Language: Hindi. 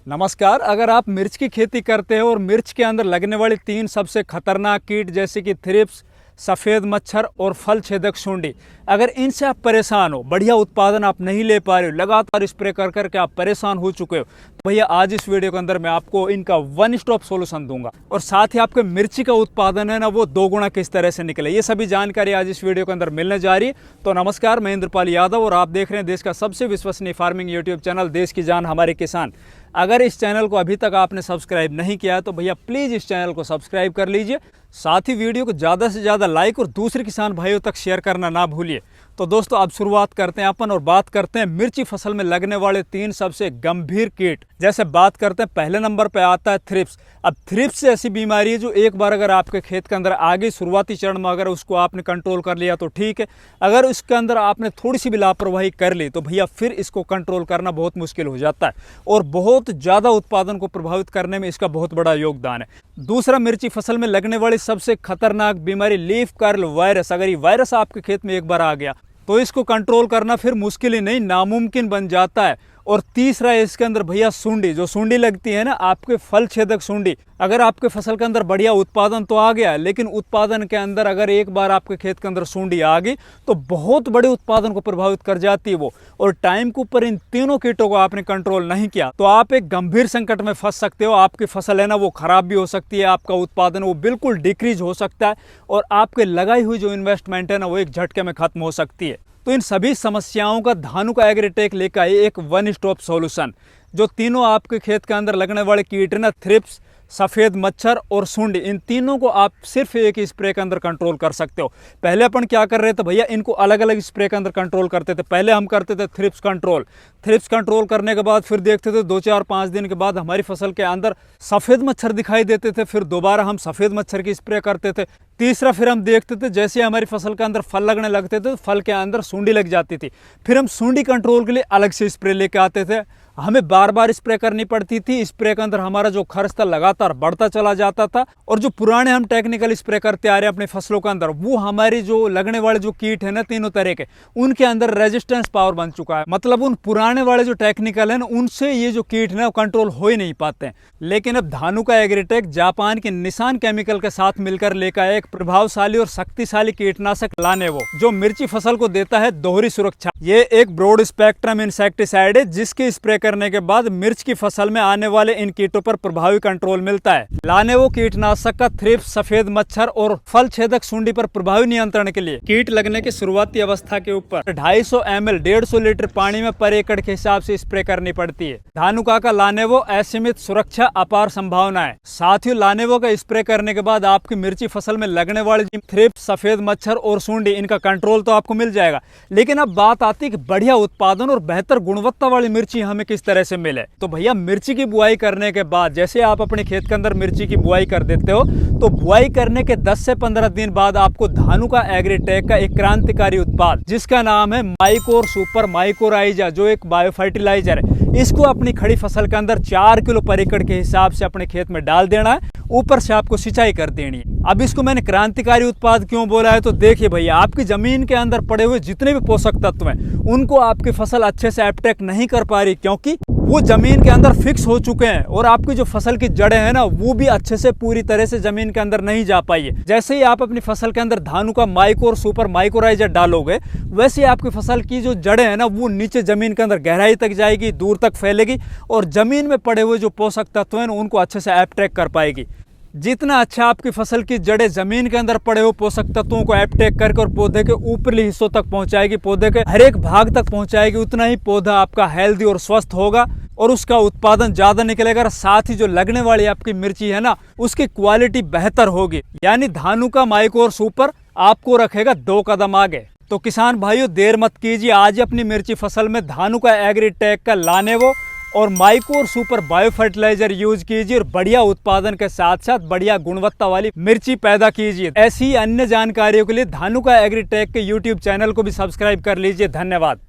नमस्कार। अगर आप मिर्च की खेती करते हो और मिर्च के अंदर लगने वाली 3 सबसे खतरनाक कीट जैसे कि थ्रिप्स, सफ़ेद मच्छर और फल छेदक सूंडी, अगर इनसे आप परेशान हो, बढ़िया उत्पादन आप नहीं ले पा रहे हो, लगातार स्प्रे कर करके आप परेशान हो चुके हो, तो भैया आज इस वीडियो के अंदर मैं आपको इनका वन स्टॉप सॉल्यूशन दूंगा और साथ ही आपके मिर्ची का उत्पादन है ना वो 2 गुना किस तरह से निकले, ये सभी जानकारी आज इस वीडियो के अंदर मिलने जा रही है। तो नमस्कार, मैं इंद्रपाल यादव और आप देख रहे हैं देश का सबसे विश्वसनीय फार्मिंग यूट्यूब चैनल देश की जान हमारे किसान। अगर इस चैनल को अभी तक आपने सब्सक्राइब नहीं किया तो भैया प्लीज़ इस चैनल को सब्सक्राइब कर लीजिए, साथ ही वीडियो को ज़्यादा से ज़्यादा लाइक और दूसरे किसान भाइयों तक शेयर करना ना भूलिए। तो दोस्तों अब शुरुआत करते हैं अपन और बात करते हैं मिर्ची फसल में लगने वाले 3 सबसे गंभीर कीट। जैसे बात करते हैं, पहले नंबर पे आता है थ्रिप्स। अब थ्रिप्स ऐसी बीमारी है जो एक बार अगर आपके खेत के अंदर आ गई शुरुआती चरण में, अगर उसको आपने कंट्रोल कर लिया तो ठीक है, अगर उसके अंदर आपने थोड़ी सी भी लापरवाही कर ली तो भैया फिर इसको कंट्रोल करना बहुत मुश्किल हो जाता है और बहुत ज़्यादा उत्पादन को प्रभावित करने में इसका बहुत बड़ा योगदान है। दूसरा, मिर्ची फसल में लगने वाली सबसे खतरनाक बीमारी लीफ कर्ल वायरस। अगर ये वायरस आपके खेत में एक बार आ गया तो इसको कंट्रोल करना फिर मुश्किल ही नहीं नामुमकिन बन जाता है। और तीसरा है इसके अंदर भैया सूंडी, जो सूंडी लगती है ना आपके फल छेदक सूंडी। अगर आपके फसल के अंदर बढ़िया उत्पादन तो आ गया, लेकिन उत्पादन के अंदर अगर एक बार आपके खेत के अंदर सूंडी आ गई तो बहुत बड़े उत्पादन को प्रभावित कर जाती है वो। और टाइम के ऊपर इन तीनों कीटों को आपने कंट्रोल नहीं किया तो आप एक गंभीर संकट में फंस सकते हो। आपकी फसल है ना वो खराब भी हो सकती है, आपका उत्पादन वो बिल्कुल डिक्रीज हो सकता है और आपके लगाई हुई जो इन्वेस्टमेंट है ना वो एक झटके में खत्म हो सकती है। तो इन सभी समस्याओं का धानुका एग्रीटेक लेकर आए एक वन स्टॉप सॉल्यूशन, जो तीनों आपके खेत के अंदर लगने वाले कीट ना थ्रिप्स, सफ़ेद मच्छर और सूंडी, इन तीनों को आप सिर्फ एक ही स्प्रे के अंदर कंट्रोल कर सकते हो। पहले अपन क्या कर रहे थे भैया, इनको अलग अलग स्प्रे के अंदर कंट्रोल करते थे। पहले हम करते थे थ्रिप्स कंट्रोल करने के बाद फिर देखते थे 2-4-5 दिन के बाद हमारी फसल के अंदर सफ़ेद मच्छर दिखाई देते थे, फिर दोबारा हम सफ़ेद मच्छर की स्प्रे करते थे। तीसरा, फिर हम देखते थे जैसे हमारी फसल के अंदर फल लगने लगते थे तो फल के अंदर सूंडी लग जाती थी, फिर हम सूंडी कंट्रोल के लिए अलग से स्प्रे लेके आते थे। हमें बार बार स्प्रे करनी पड़ती थी, स्प्रे के अंदर हमारा जो खर्च था लगातार बढ़ता चला जाता था। और जो पुराने हम टेक्निकल स्प्रे करते आ रहे हैं अपनी फसलों के अंदर, वो हमारी जो लगने वाले जो कीट है ना तीनों तरह के, उनके अंदर रेजिस्टेंस पावर बन चुका है। मतलब उन पुराने वाले जो टेक्निकल है ना उनसे ये जो कीट है ना कंट्रोल हो ही नहीं पाते हैं। लेकिन अब धानुका एग्रीटेक जापान के निशान केमिकल के साथ मिलकर लेकर आया एक प्रभावशाली और शक्तिशाली कीटनाशक लानेवो, जो मिर्ची फसल को देता है दोहरी सुरक्षा। ये एक ब्रॉड स्पेक्ट्रम इंसेक्टिसाइड है जिसके स्प्रे करने के बाद मिर्च की फसल में आने वाले इन कीटों पर प्रभावी कंट्रोल मिलता है। लानेवो कीटनाशक का थ्रिप्स, सफेद मच्छर और फल छेदक सूंडी पर प्रभावी नियंत्रण के लिए कीट लगने की शुरुआती अवस्था के ऊपर 250 ml 150 लीटर पानी में पर एकड़ के हिसाब से स्प्रे करनी पड़ती है। धानुका का लानेवो असीमित सुरक्षा, अपार संभावना है। साथ ही लानेवो का स्प्रे करने के बाद आपकी मिर्ची फसल में लगने वाले थ्रिप्स, सफेद मच्छर और सूंडी, इनका कंट्रोल तो आपको मिल जाएगा। लेकिन अब बात आती है कि बढ़िया उत्पादन और बेहतर गुणवत्ता वाली मिर्ची हमें किस तरह से मिले। तो भैया मिर्ची की बुआई करने के बाद जैसे आप अपने खेत के अंदर मिर्ची की बुआई कर देते हो तो बुआई करने के 10 से 15 दिन बाद आपको धानुका एग्रीटेक का एक क्रांतिकारी उत्पाद जिसका नाम है माइकोर सुपर माइकोराइजा, जो एक बायो फर्टिलाइजर है, इसको अपनी खड़ी फसल के अंदर 4 किलो पर एकड़ के हिसाब से अपने खेत में डाल देना है। ऊपर से आपको सिंचाई कर देनी है। अब इसको मैंने क्रांतिकारी उत्पाद क्यों बोला है, तो देखिए भैया आपकी जमीन के अंदर पड़े हुए जितने भी पोषक तत्व हैं उनको आपकी फसल अच्छे से एब्ट्रैक्ट नहीं कर पा रही, क्योंकि वो जमीन के अंदर फिक्स हो चुके हैं और आपकी जो फसल की जड़ें हैं ना वो भी अच्छे से पूरी तरह से जमीन के अंदर नहीं जा पाई है। जैसे ही आप अपनी फसल के अंदर धानुका माइकोर सुपर माइकोराइजर डालोगे वैसे ही आपकी फसल की जो जड़ें हैं ना वो नीचे जमीन के अंदर गहराई तक जाएगी, दूर तक फैलेगी और जमीन में पड़े हुए जो पोषक तत्व हैं उनको अच्छे से एब्ट्रैक्ट कर पाएगी। जितना अच्छा आपकी फसल की जड़ें जमीन के अंदर पड़े हुए पोषक तत्वों को एब्ट्रैक्ट करके और पौधे के ऊपरी हिस्सों तक पहुंचाएगी, पौधे के हर एक भाग तक पहुंचाएगी, उतना ही पौधा आपका हेल्दी और स्वस्थ होगा और उसका उत्पादन ज्यादा निकलेगा। साथ ही जो लगने वाली आपकी मिर्ची है ना उसकी क्वालिटी बेहतर होगी। यानी धानुका माइकोर सुपर आपको रखेगा 2 कदम आगे। तो किसान भाइयों देर मत कीजिए, आज अपनी मिर्ची फसल में धानुका एग्रीटेक का लानेवो और माइकोर सुपर बायो फर्टिलाइजर यूज कीजिए और बढ़िया उत्पादन के साथ साथ बढ़िया गुणवत्ता वाली मिर्ची पैदा कीजिए। ऐसी अन्य जानकारियों के लिए धानुका एग्रीटेक के यूट्यूब चैनल को भी सब्सक्राइब कर लीजिए। धन्यवाद।